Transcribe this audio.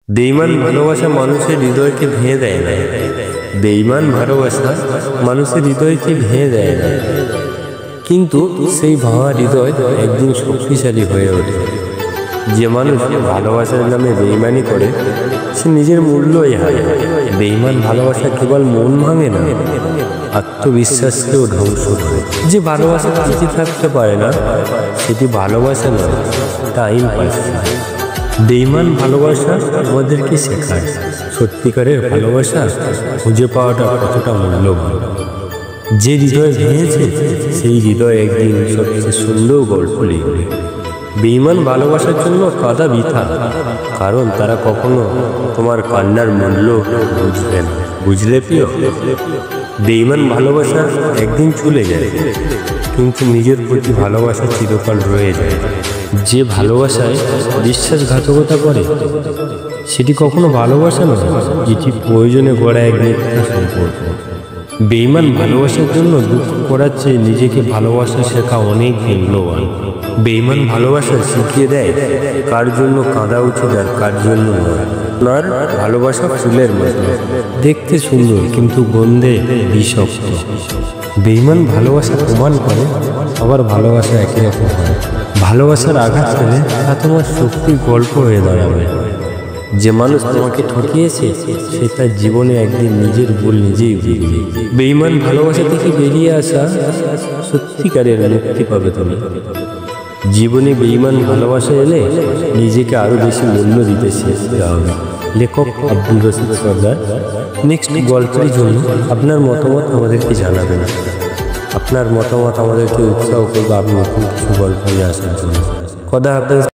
বেঈমান ভালোবাসা মানুষের হৃদয়কে ভেঙে দেয় না। বেঈমান ভালোবাসা মানুষের হৃদয়কে ভেঙে দেয় না, কিন্তু সেই ভাঙা হৃদয় একদিন শক্তিশালী হয়ে ওঠে। যে মানুষ ভালোবাসার নামে বেঈমানি করে সে নিজের মূল্যই হারায়। বেঈমান ভালোবাসা কেবল মন ভাঙে না, আত্মবিশ্বাসকেও ধ্বংস করে। যে ভালোবাসা টিকে থাকতে পারে না সেটি ভালোবাসা নয়, টাইম পাস। বেঈমান ভালোবাসা আমাদেরকে শেখায় সত্যিকারের ভালোবাসা খুঁজে পাওয়াটা কতটা মূল্যবান। যে হৃদয় ভেঙেছে সেই হৃদয় একদিন সবচেয়ে সুন্দর গল্প লিখবে। বেঈমান ভালোবাসার জন্য কাঁদা বৃথা, কারণ তারা কখনো তোমার কান্নার মূল্য বুঝবে না। বুঝলে প্রিয়? বেঈমান ভালোবাসা একদিন চলে যায়, কিন্তু নিজের প্রতি ভালোবাসা চিরকাল রয়ে যায়। যে ভালোবাসায় বিশ্বাসঘাতকতা করে সেটি কখনো ভালোবাসা নয়, এটি প্রয়োজনে গড়া এক মিথ্যা সম্পর্ক। বেঈমান ভালোবাসার জন্য দুঃখ করার চেয়ে নিজেকে ভালোবাসা শেখা অনেক মূল্যবান। বেঈমান ভালোবাসা শিখিয়ে দেয় কার জন্য কাঁদা উচিত আর কার জন্য নয়। আপনার ভালোবাসা ফুলের মতো, দেখতে সুন্দর কিন্তু গন্ধে বিষাক্ত। বেঈমান ভালোবাসা প্রমাণ করে আবার ভালোবাসা একই রকম হয়। ভালোবাসার আঘাত পেলে তা তোমার শক্তির গল্প হয়ে দাঁড়াবে। যে মানুষ তোমাকে ঠকিয়েছে সে তার জীবনে একদিন নিজের ভুল নিজেই বুঝবে। বেঈমান ভালোবাসা থেকে বেরিয়ে আসা সত্যিকারের মুক্তি পাবে তুমি। জীবনে বেঈমান ভালোবাসা এলে নিজেকে আরো বেশি মূল্য দিতে শিখতে হবে। লেখক আব্দুল রশিদ সরদার। নেক্সট গল্পের জন্য আপনার মতামত আমাদেরকে জানাবেন। আপনার মতামত আমাদেরকে উৎসাহ করবে আপনি নতুন কিছু গল্প নিয়ে আসার জন্য। খোদা হাফেজ।